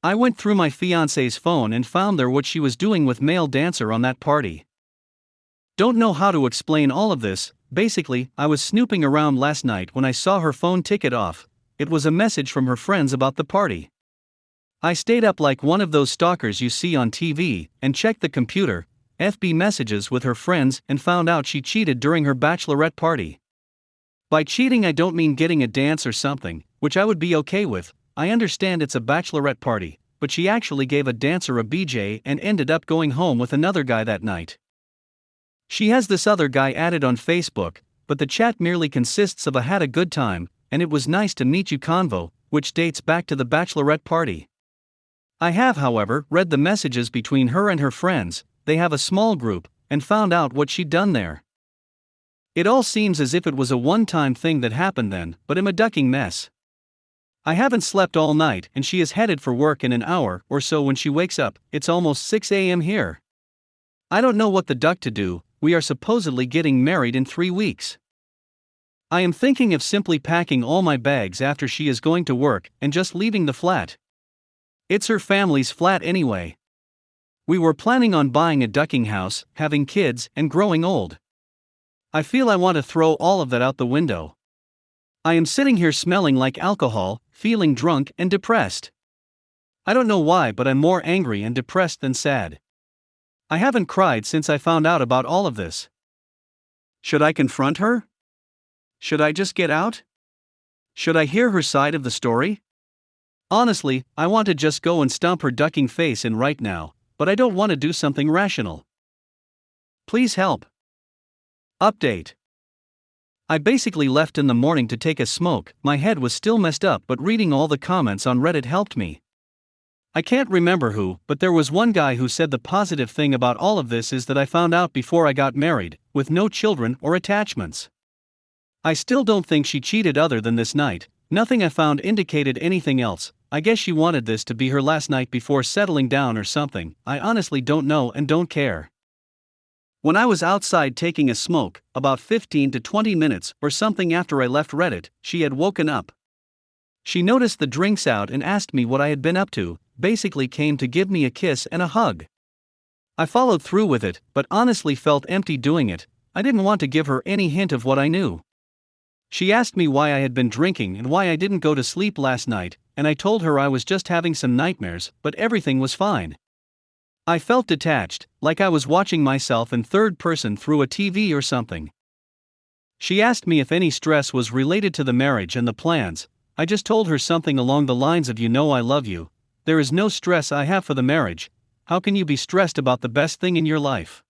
I went through my fiance's phone and found there what she was doing with male dancer on that party. Don't know how to explain all of this. Basically, I was snooping around last night when I saw her phone ticket off. It was a message from her friends about the party. I stayed up like one of those stalkers you see on TV and checked the computer, FB messages with her friends, and found out she cheated during her bachelorette party. By cheating I don't mean getting a dance or something, which I would be okay with. I understand it's a bachelorette party, but she actually gave a dancer a BJ and ended up going home with another guy that night. She has this other guy added on Facebook, but the chat merely consists of a "had a good time, and it was nice to meet you" convo, which dates back to the bachelorette party. I have, however, read the messages between her and her friends. They have a small group, and found out what she'd done there. It all seems as if it was a one-time thing that happened then, but I'm a ducking mess. I haven't slept all night, and she is headed for work in an hour or so when she wakes up. It's almost 6 a.m. here. I don't know what the duck to do. We are supposedly getting married in 3 weeks. I am thinking of simply packing all my bags after she is going to work and just leaving the flat. It's her family's flat anyway. We were planning on buying a ducking house, having kids, and growing old. I feel I want to throw all of that out the window. I am sitting here smelling like alcohol, feeling drunk and depressed. I don't know why, but I'm more angry and depressed than sad. I haven't cried since I found out about all of this. Should I confront her? Should I just get out? Should I hear her side of the story? Honestly, I want to just go and stomp her ducking face in right now, but I don't want to do something rational. Please help. Update. I basically left in the morning to take a smoke. My head was still messed up, but reading all the comments on Reddit helped me. I can't remember who, but there was one guy who said the positive thing about all of this is that I found out before I got married, with no children or attachments. I still don't think she cheated other than this night. Nothing I found indicated anything else. I guess she wanted this to be her last night before settling down or something. I honestly don't know and don't care. When I was outside taking a smoke, about 15 to 20 minutes or something after I left Reddit, she had woken up. She noticed the drinks out and asked me what I had been up to, basically came to give me a kiss and a hug. I followed through with it, but honestly felt empty doing it. I didn't want to give her any hint of what I knew. She asked me why I had been drinking and why I didn't go to sleep last night, and I told her I was just having some nightmares, but everything was fine. I felt detached, like I was watching myself in third person through a TV or something. She asked me if any stress was related to the marriage and the plans. I just told her something along the lines of, "You know I love you. There is no stress I have for the marriage. How can you be stressed about the best thing in your life?"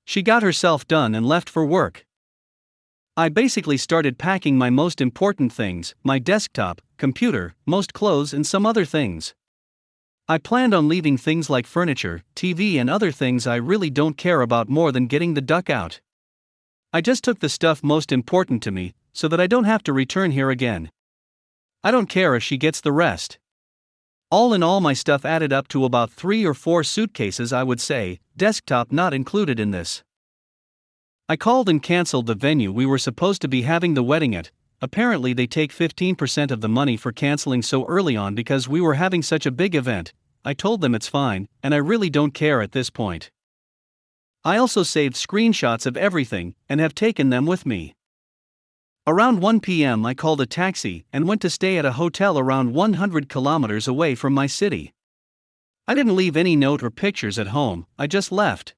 She got herself done and left for work. I basically started packing my most important things, my desktop, computer, most clothes and some other things. I planned on leaving things like furniture, TV and other things I really don't care about more than getting the duck out. I just took the stuff most important to me, so that I don't have to return here again. I don't care if she gets the rest. All in all, my stuff added up to about 3 or 4 suitcases, I would say, desktop not included in this. I called and canceled the venue we were supposed to be having the wedding at. Apparently they take 15% of the money for canceling so early on because we were having such a big event. I told them it's fine, and I really don't care at this point. I also saved screenshots of everything, and have taken them with me. Around 1 p.m. I called a taxi and went to stay at a hotel around 100 kilometers away from my city. I didn't leave any note or pictures at home, I just left.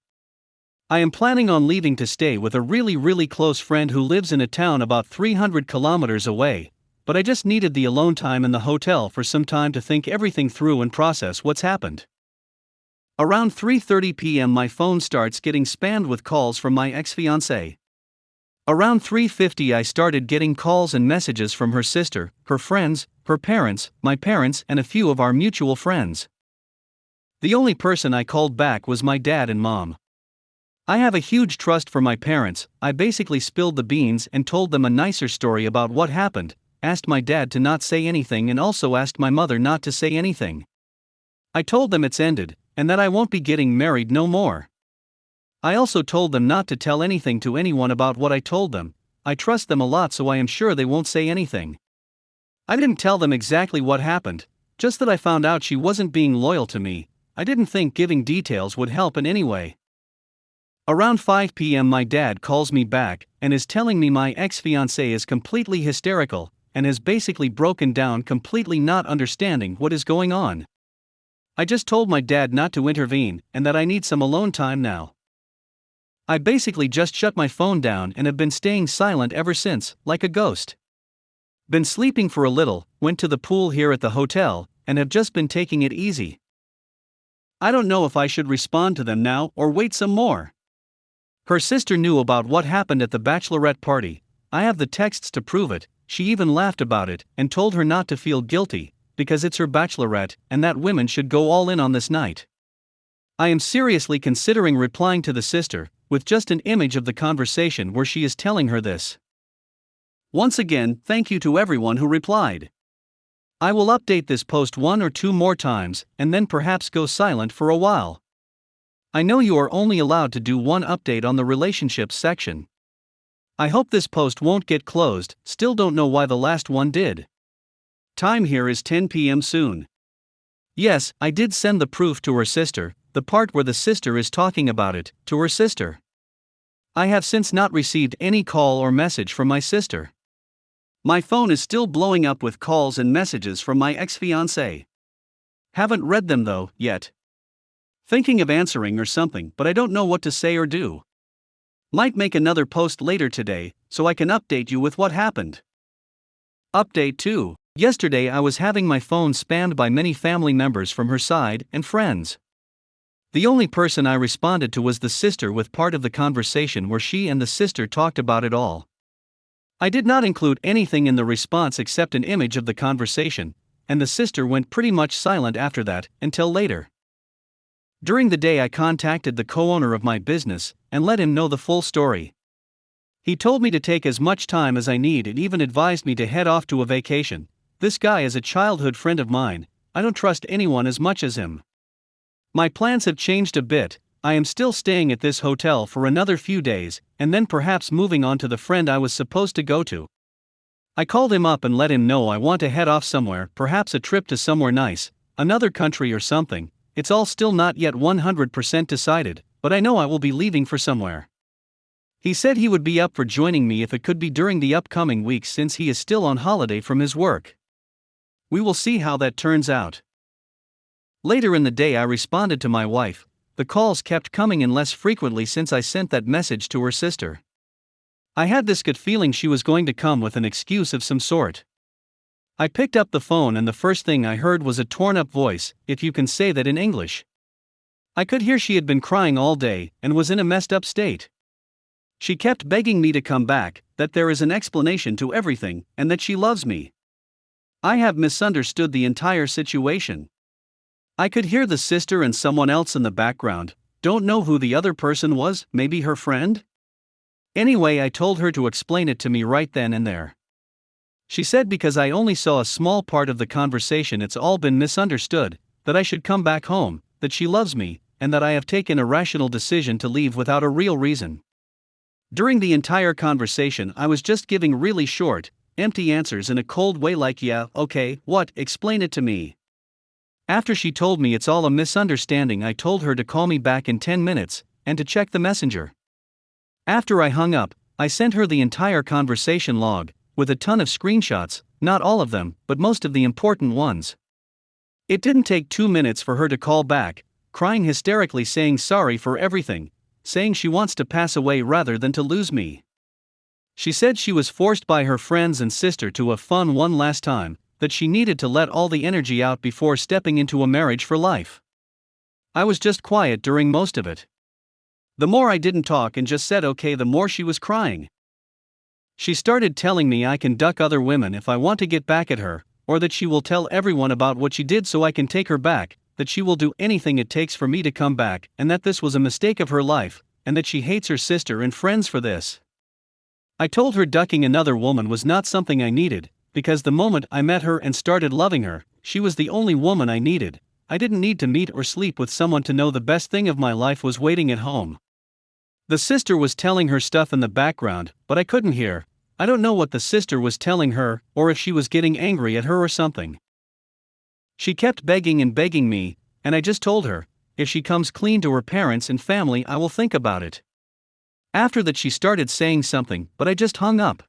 I am planning on leaving to stay with a really close friend who lives in a town about 300 kilometers away, but I just needed the alone time in the hotel for some time to think everything through and process what's happened. Around 3:30 p.m. my phone starts getting spammed with calls from my ex-fiancée. Around 3:50 I started getting calls and messages from her sister, her friends, her parents, my parents and a few of our mutual friends. The only person I called back was my dad and mom. I have a huge trust for my parents. I basically spilled the beans and told them a nicer story about what happened, asked my dad to not say anything and also asked my mother not to say anything. I told them it's ended, and that I won't be getting married no more. I also told them not to tell anything to anyone about what I told them. I trust them a lot, so I am sure they won't say anything. I didn't tell them exactly what happened, just that I found out she wasn't being loyal to me. I didn't think giving details would help in any way. Around 5 p.m. my dad calls me back and is telling me my ex-fiancée is completely hysterical and has basically broken down, completely not understanding what is going on. I just told my dad not to intervene and that I need some alone time now. I basically just shut my phone down and have been staying silent ever since, like a ghost. Been sleeping for a little, went to the pool here at the hotel, and have just been taking it easy. I don't know if I should respond to them now or wait some more. Her sister knew about what happened at the bachelorette party. I have the texts to prove it. She even laughed about it and told her not to feel guilty, because it's her bachelorette and that women should go all in on this night. I am seriously considering replying to the sister, with just an image of the conversation where she is telling her this. Once again, thank you to everyone who replied. I will update this post 1 or 2 more times and then perhaps go silent for a while. I know you are only allowed to do 1 update on the relationships section. I hope this post won't get closed, still don't know why the last one did. Time here is 10 p.m. soon. Yes, I did send the proof to her sister, the part where the sister is talking about it, to her sister. I have since not received any call or message from my sister. My phone is still blowing up with calls and messages from my ex-fiancé. Haven't read them though, yet. Thinking of answering or something, but I don't know what to say or do. Might make another post later today, so I can update you with what happened. Update 2. Yesterday I was having my phone spammed by many family members from her side and friends. The only person I responded to was the sister with part of the conversation where she and the sister talked about it all. I did not include anything in the response except an image of the conversation, and the sister went pretty much silent after that, until later. During the day I contacted the co-owner of my business and let him know the full story. He told me to take as much time as I need and even advised me to head off to a vacation. This guy is a childhood friend of mine. I don't trust anyone as much as him. My plans have changed a bit. I am still staying at this hotel for another few days and then perhaps moving on to the friend I was supposed to go to. I called him up and let him know I want to head off somewhere, perhaps a trip to somewhere nice, another country or something. It's all still not yet 100% decided, but I know I will be leaving for somewhere. He said he would be up for joining me if it could be during the upcoming weeks since he is still on holiday from his work. We will see how that turns out. Later in the day I responded to my wife. The calls kept coming in less frequently since I sent that message to her sister. I had this gut feeling she was going to come with an excuse of some sort. I picked up the phone and the first thing I heard was a torn-up voice, if you can say that in English. I could hear she had been crying all day and was in a messed up state. She kept begging me to come back, that there is an explanation to everything, and that she loves me. I have misunderstood the entire situation. I could hear the sister and someone else in the background, don't know who the other person was, maybe her friend? Anyway, I told her to explain it to me right then and there. She said because I only saw a small part of the conversation it's all been misunderstood, that I should come back home, that she loves me, and that I have taken a rational decision to leave without a real reason. During the entire conversation I was just giving really short, empty answers in a cold way like yeah, okay, what, explain it to me. After she told me it's all a misunderstanding I told her to call me back in 10 minutes, and to check the messenger. After I hung up, I sent her the entire conversation log, with a ton of screenshots, not all of them, but most of the important ones. It didn't take 2 minutes for her to call back, crying hysterically saying sorry for everything, saying she wants to pass away rather than to lose me. She said she was forced by her friends and sister to have fun one last time, that she needed to let all the energy out before stepping into a marriage for life. I was just quiet during most of it. The more I didn't talk and just said okay, the more she was crying. She started telling me I can duck other women if I want to get back at her, or that she will tell everyone about what she did so I can take her back, that she will do anything it takes for me to come back, and that this was a mistake of her life, and that she hates her sister and friends for this. I told her ducking another woman was not something I needed, because the moment I met her and started loving her, she was the only woman I needed. I didn't need to meet or sleep with someone to know the best thing of my life was waiting at home. The sister was telling her stuff in the background, but I couldn't hear. I don't know what the sister was telling her, or if she was getting angry at her or something. She kept begging and begging me, and I just told her, if she comes clean to her parents and family, I will think about it. After that, she started saying something, but I just hung up.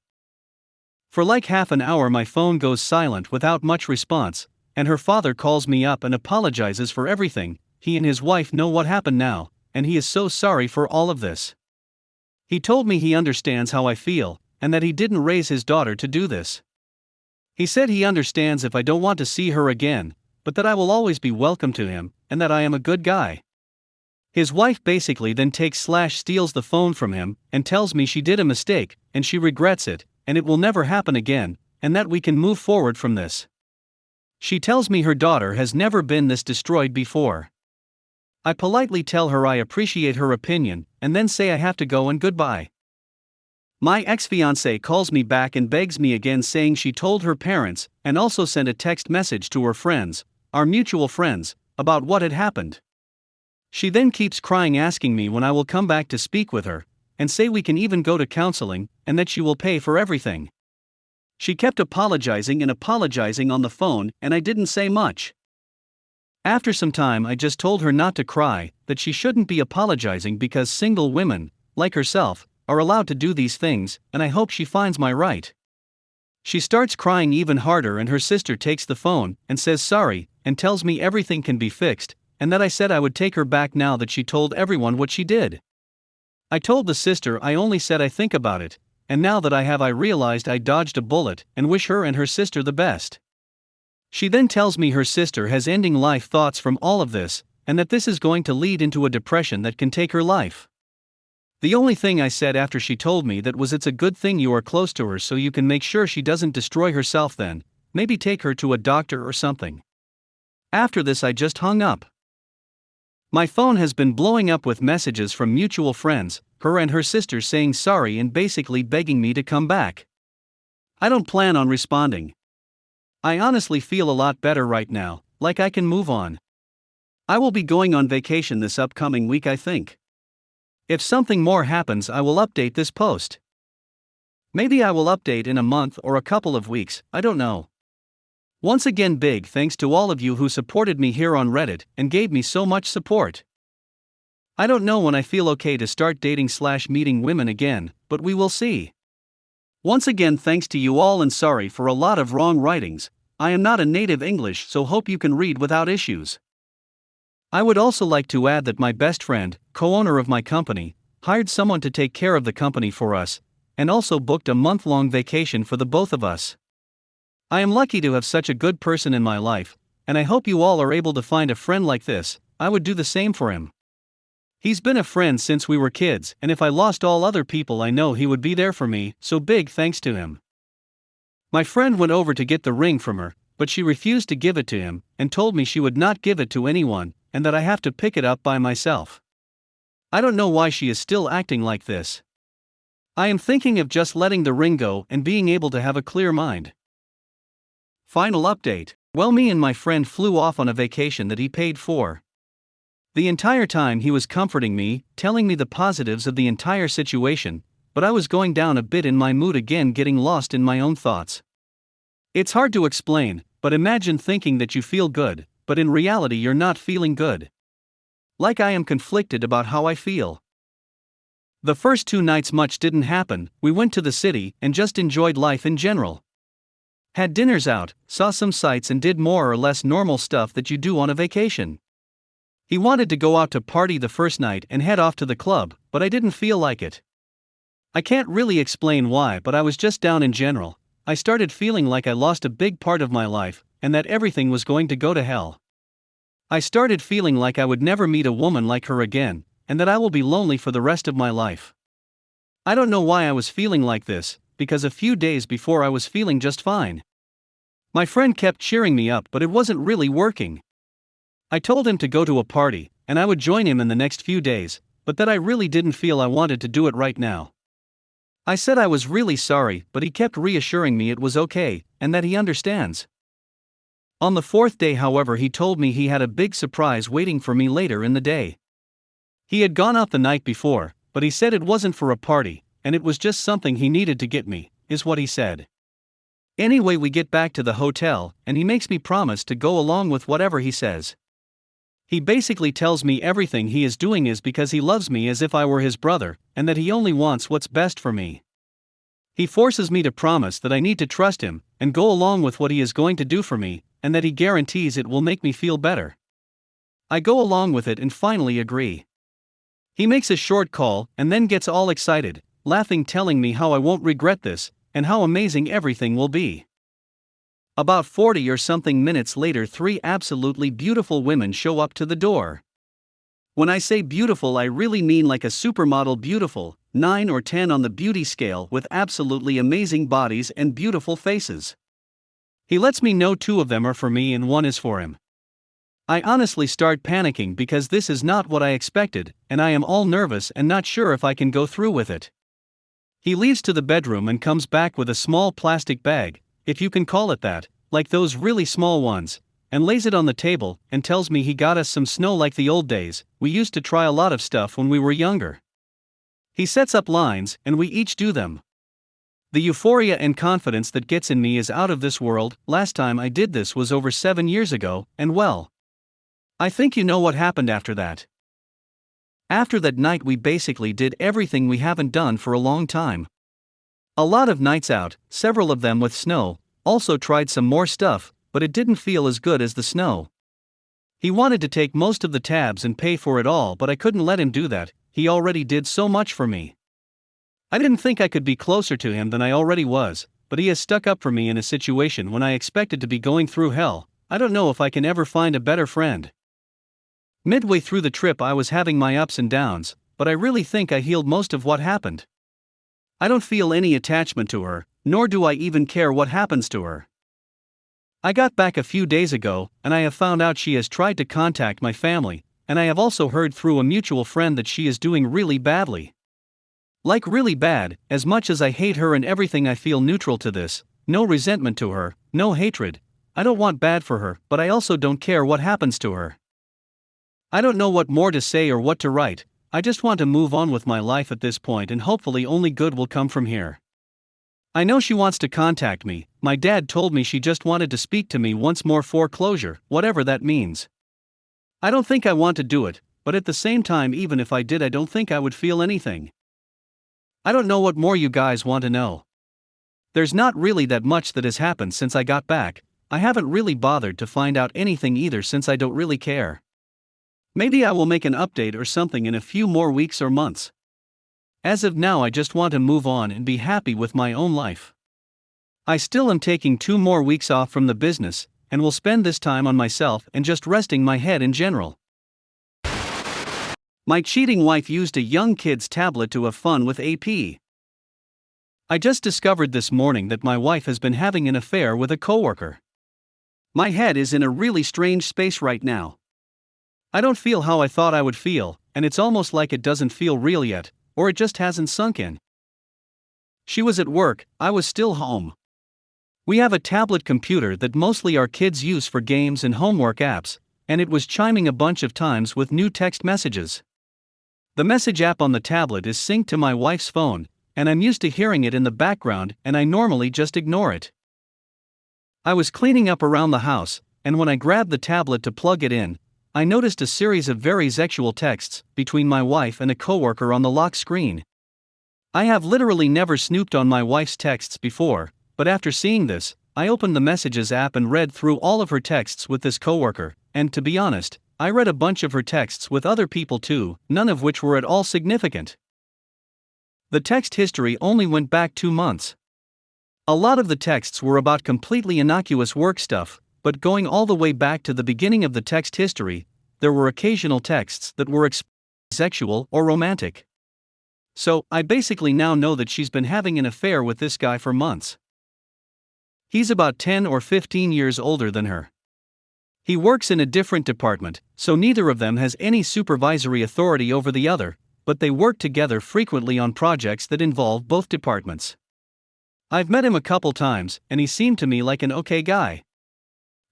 For like half an hour, my phone goes silent without much response, and her father calls me up and apologizes for everything. He and his wife know what happened now, and he is so sorry for all of this. He told me he understands how I feel, and that he didn't raise his daughter to do this. He said he understands if I don't want to see her again, but that I will always be welcome to him, and that I am a good guy. His wife basically then steals the phone from him, and tells me she did a mistake, and she regrets it, and it will never happen again, and that we can move forward from this. She tells me her daughter has never been this destroyed before. I politely tell her I appreciate her opinion, and then say I have to go and goodbye. My ex-fiancée calls me back and begs me again, saying she told her parents, and also sent a text message to her friends, our mutual friends, about what had happened. She then keeps crying, asking me when I will come back to speak with her, and say we can even go to counseling, and that she will pay for everything. She kept apologizing on the phone, and I didn't say much. After some time, I just told her not to cry, that she shouldn't be apologizing because single women, like herself, are allowed to do these things, and I hope she finds my right. She starts crying even harder, and her sister takes the phone and says sorry, and tells me everything can be fixed, and that I said I would take her back now that she told everyone what she did. I told the sister I only said I think about it, and now that I realized I dodged a bullet, and wish her and her sister the best. She then tells me her sister has ending life thoughts from all of this, and that this is going to lead into a depression that can take her life. The only thing I said after she told me that was, it's a good thing you are close to her so you can make sure she doesn't destroy herself, then maybe take her to a doctor or something. After this, I just hung up. My phone has been blowing up with messages from mutual friends, her and her sister, saying sorry and basically begging me to come back. I don't plan on responding. I honestly feel a lot better right now, like I can move on. I will be going on vacation this upcoming week, I think. If something more happens, I will update this post. Maybe I will update in a month or a couple of weeks, I don't know. Once again, big thanks to all of you who supported me here on Reddit and gave me so much support. I don't know when I feel okay to start dating/meeting women again, but we will see. Once again, thanks to you all, and sorry for a lot of wrong writings. I am not a native English, so hope you can read without issues. I would also like to add that my best friend, co-owner of my company, hired someone to take care of the company for us, and also booked a month-long vacation for the both of us. I am lucky to have such a good person in my life, and I hope you all are able to find a friend like this. I would do the same for him. He's been a friend since we were kids, and if I lost all other people I know he would be there for me, so big thanks to him. My friend went over to get the ring from her, but she refused to give it to him, and told me she would not give it to anyone, and that I have to pick it up by myself. I don't know why she is still acting like this. I am thinking of just letting the ring go and being able to have a clear mind. Final update. Well, me and my friend flew off on a vacation that he paid for. The entire time he was comforting me, telling me the positives of the entire situation, but I was going down a bit in my mood again, getting lost in my own thoughts. It's hard to explain, but imagine thinking that you feel good, but in reality you're not feeling good. Like I am conflicted about how I feel. The first 2 nights much didn't happen. We went to the city and just enjoyed life in general. Had dinners out, saw some sights, and did more or less normal stuff that you do on a vacation. He wanted to go out to party the first night and head off to the club, but I didn't feel like it. I can't really explain why, but I was just down in general. I started feeling like I lost a big part of my life, and that everything was going to go to hell. I started feeling like I would never meet a woman like her again, and that I will be lonely for the rest of my life. I don't know why I was feeling like this, because a few days before I was feeling just fine. My friend kept cheering me up, but it wasn't really working. I told him to go to a party, and I would join him in the next few days, but that I really didn't feel I wanted to do it right now. I said I was really sorry, but he kept reassuring me it was okay, and that he understands. On the 4th day, however, he told me he had a big surprise waiting for me later in the day. He had gone out the night before, but he said it wasn't for a party, and it was just something he needed to get me, is what he said. Anyway, we get back to the hotel, and he makes me promise to go along with whatever he says. He basically tells me everything he is doing is because he loves me as if I were his brother, and that he only wants what's best for me. He forces me to promise that I need to trust him, and go along with what he is going to do for me, and that he guarantees it will make me feel better. I go along with it and finally agree. He makes a short call, and then gets all excited, laughing, telling me how I won't regret this, and how amazing everything will be. About 40 or something minutes later, 3 absolutely beautiful women show up to the door. When I say beautiful, I really mean like a supermodel beautiful, 9 or 10 on the beauty scale, with absolutely amazing bodies and beautiful faces. He lets me know 2 of them are for me and 1 is for him. I honestly start panicking because this is not what I expected, and I am all nervous and not sure if I can go through with it. He leaves to the bedroom and comes back with a small plastic bag, if you can call it that, like those really small ones, and lays it on the table and tells me he got us some snow like the old days. We used to try a lot of stuff when we were younger. He sets up lines and we each do them. The euphoria and confidence that gets in me is out of this world. Last time I did this was over 7 years ago, and well, I think you know what happened after that. After that night, we basically did everything we haven't done for a long time. A lot of nights out, several of them with snow, also tried some more stuff, but it didn't feel as good as the snow. He wanted to take most of the tabs and pay for it all, but I couldn't let him do that. He already did so much for me. I didn't think I could be closer to him than I already was, but he has stuck up for me in a situation when I expected to be going through hell. I don't know if I can ever find a better friend. Midway through the trip, I was having my ups and downs, but I really think I healed most of what happened. I don't feel any attachment to her, nor do I even care what happens to her. I got back a few days ago, and I have found out she has tried to contact my family, and I have also heard through a mutual friend that she is doing really badly. Like really bad. As much as I hate her and everything, I feel neutral to this. No resentment to her, no hatred. I don't want bad for her, but I also don't care what happens to her. I don't know what more to say or what to write. I just want to move on with my life at this point, and hopefully only good will come from here. I know she wants to contact me. My dad told me she just wanted to speak to me once more for closure, whatever that means. I don't think I want to do it, but at the same time, even if I did, I don't think I would feel anything. I don't know what more you guys want to know. There's not really that much that has happened since I got back. I haven't really bothered to find out anything either, since I don't really care. Maybe I will make an update or something in a few more weeks or months. As of now, I just want to move on and be happy with my own life. I still am taking 2 more weeks off from the business, and will spend this time on myself and just resting my head in general. My cheating wife used a young kid's tablet to have fun with AP. I just discovered this morning that my wife has been having an affair with a coworker. My head is in a really strange space right now. I don't feel how I thought I would feel, and it's almost like it doesn't feel real yet, or it just hasn't sunk in. She was at work, I was still home. We have a tablet computer that mostly our kids use for games and homework apps, and it was chiming a bunch of times with new text messages. The message app on the tablet is synced to my wife's phone, and I'm used to hearing it in the background, and I normally just ignore it. I was cleaning up around the house, and when I grabbed the tablet to plug it in, I noticed a series of very sexual texts between my wife and a coworker on the lock screen. I have literally never snooped on my wife's texts before, but after seeing this, I opened the Messages app and read through all of her texts with this coworker, and to be honest, I read a bunch of her texts with other people too, none of which were at all significant. The text history only went back 2 months. A lot of the texts were about completely innocuous work stuff, but going all the way back to the beginning of the text history, there were occasional texts that were sexual or romantic. So, I basically now know that she's been having an affair with this guy for months. He's about 10 or 15 years older than her. He works in a different department, so neither of them has any supervisory authority over the other, but they work together frequently on projects that involve both departments. I've met him a couple times, and he seemed to me like an okay guy.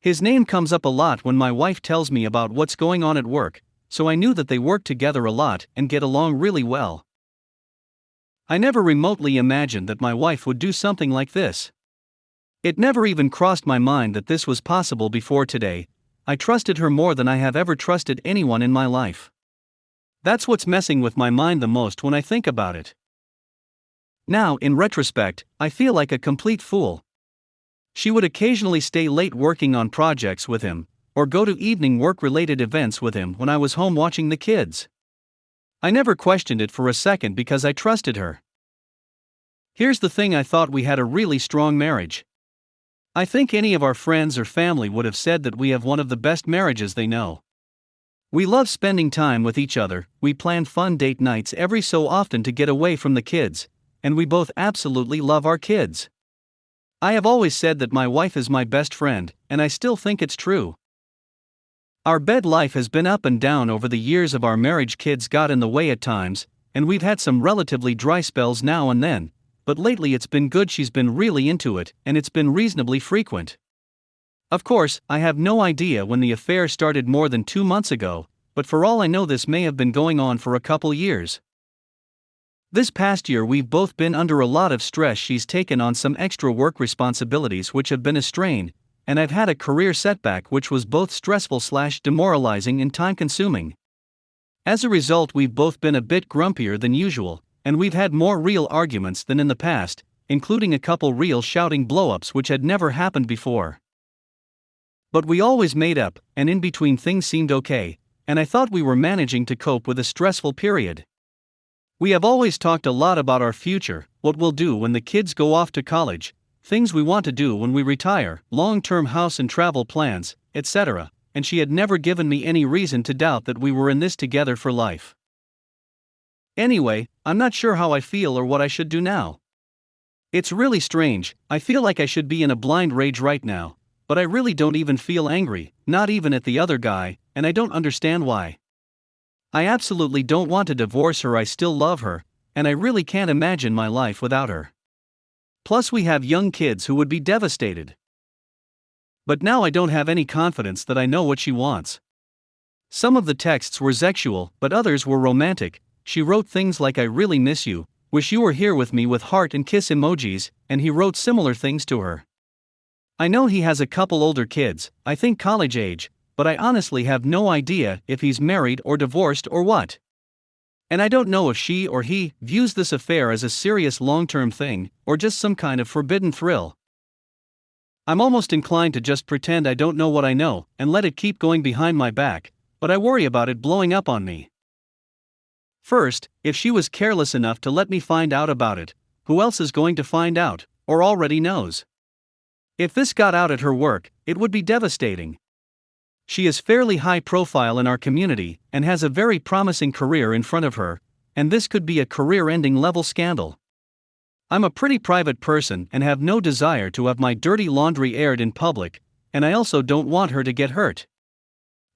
His name comes up a lot when my wife tells me about what's going on at work, so I knew that they work together a lot and get along really well. I never remotely imagined that my wife would do something like this. It never even crossed my mind that this was possible before today. I trusted her more than I have ever trusted anyone in my life. That's what's messing with my mind the most when I think about it. Now, in retrospect, I feel like a complete fool. She would occasionally stay late working on projects with him, or go to evening work-related events with him when I was home watching the kids. I never questioned it for a second because I trusted her. Here's the thing: I thought we had a really strong marriage. I think any of our friends or family would have said that we have one of the best marriages they know. We love spending time with each other, we plan fun date nights every so often to get away from the kids, and we both absolutely love our kids. I have always said that my wife is my best friend, and I still think it's true. Our bed life has been up and down over the years of our marriage. Kids got in the way at times, and we've had some relatively dry spells now and then, but lately it's been good. She's been really into it, and it's been reasonably frequent. Of course, I have no idea when the affair started more than 2 months ago, but for all I know this may have been going on for a couple years. This past year we've both been under a lot of stress. She's taken on some extra work responsibilities which have been a strain, and I've had a career setback which was both stressful/demoralizing and time-consuming. As a result, we've both been a bit grumpier than usual, and we've had more real arguments than in the past, including a couple real shouting blow-ups which had never happened before. But we always made up, and in between things seemed okay, and I thought we were managing to cope with a stressful period. We have always talked a lot about our future, what we'll do when the kids go off to college, things we want to do when we retire, long-term house and travel plans, etc., and she had never given me any reason to doubt that we were in this together for life. Anyway, I'm not sure how I feel or what I should do now. It's really strange. I feel like I should be in a blind rage right now, but I really don't even feel angry, not even at the other guy, and I don't understand why. I absolutely don't want to divorce her. I still love her, and I really can't imagine my life without her. Plus we have young kids who would be devastated. But now I don't have any confidence that I know what she wants. Some of the texts were sexual, but others were romantic. She wrote things like "I really miss you, wish you were here with me" with heart and kiss emojis, and he wrote similar things to her. I know he has a couple older kids, I think college age, but I honestly have no idea if he's married or divorced or what. And I don't know if she or he views this affair as a serious long-term thing, or just some kind of forbidden thrill. I'm almost inclined to just pretend I don't know what I know, and let it keep going behind my back, but I worry about it blowing up on me. First, if she was careless enough to let me find out about it, who else is going to find out, or already knows? If this got out at her work, it would be devastating. She is fairly high profile in our community, and has a very promising career in front of her, and this could be a career-ending level scandal. I'm a pretty private person and have no desire to have my dirty laundry aired in public, and I also don't want her to get hurt.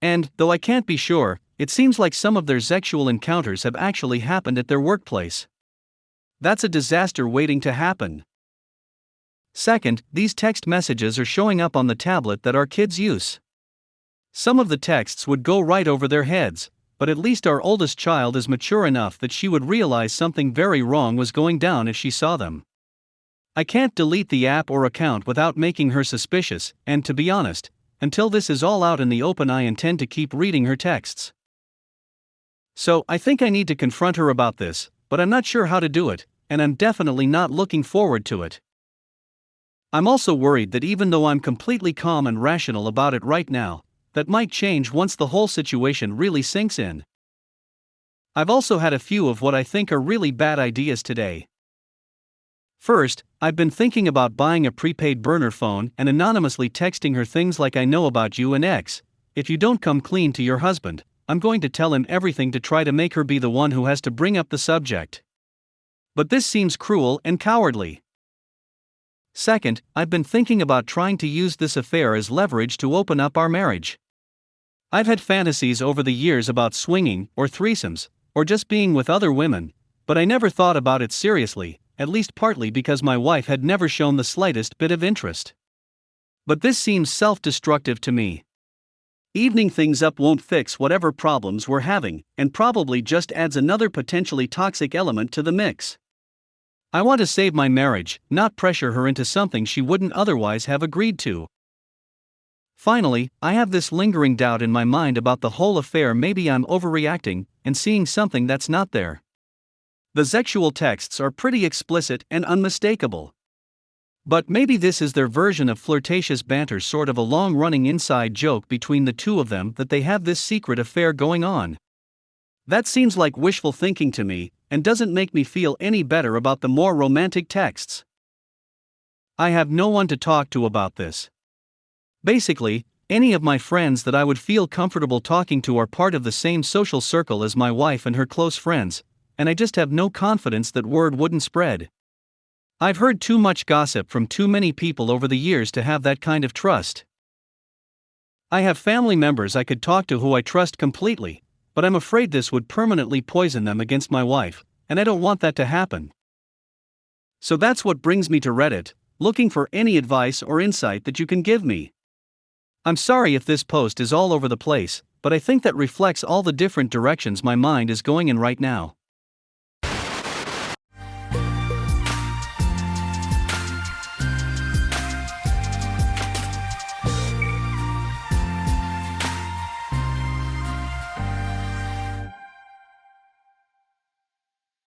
And, though I can't be sure, it seems like some of their sexual encounters have actually happened at their workplace. That's a disaster waiting to happen. Second, these text messages are showing up on the tablet that our kids use. Some of the texts would go right over their heads, but at least our oldest child is mature enough that she would realize something very wrong was going down if she saw them. I can't delete the app or account without making her suspicious, and to be honest, until this is all out in the open I intend to keep reading her texts. So, I think I need to confront her about this, but I'm not sure how to do it, and I'm definitely not looking forward to it. I'm also worried that even though I'm completely calm and rational about it right now, that might change once the whole situation really sinks in. I've also had a few of what I think are really bad ideas today. First, I've been thinking about buying a prepaid burner phone and anonymously texting her things like "I know about you and X. If you don't come clean to your husband, I'm going to tell him everything" to try to make her be the one who has to bring up the subject. But this seems cruel and cowardly. Second, I've been thinking about trying to use this affair as leverage to open up our marriage. I've had fantasies over the years about swinging, or threesomes, or just being with other women, but I never thought about it seriously, at least partly because my wife had never shown the slightest bit of interest. But this seems self-destructive to me. Evening things up won't fix whatever problems we're having, and probably just adds another potentially toxic element to the mix. I want to save my marriage, not pressure her into something she wouldn't otherwise have agreed to. Finally, I have this lingering doubt in my mind about the whole affair. Maybe I'm overreacting and seeing something that's not there. The sexual texts are pretty explicit and unmistakable. But maybe this is their version of flirtatious banter, sort of a long-running inside joke between the two of them that they have this secret affair going on. That seems like wishful thinking to me, and doesn't make me feel any better about the more romantic texts. I have no one to talk to about this. Basically, any of my friends that I would feel comfortable talking to are part of the same social circle as my wife and her close friends, and I just have no confidence that word wouldn't spread. I've heard too much gossip from too many people over the years to have that kind of trust. I have family members I could talk to who I trust completely, but I'm afraid this would permanently poison them against my wife, and I don't want that to happen. So that's what brings me to Reddit, looking for any advice or insight that you can give me. I'm sorry if this post is all over the place, but I think that reflects all the different directions my mind is going in right now.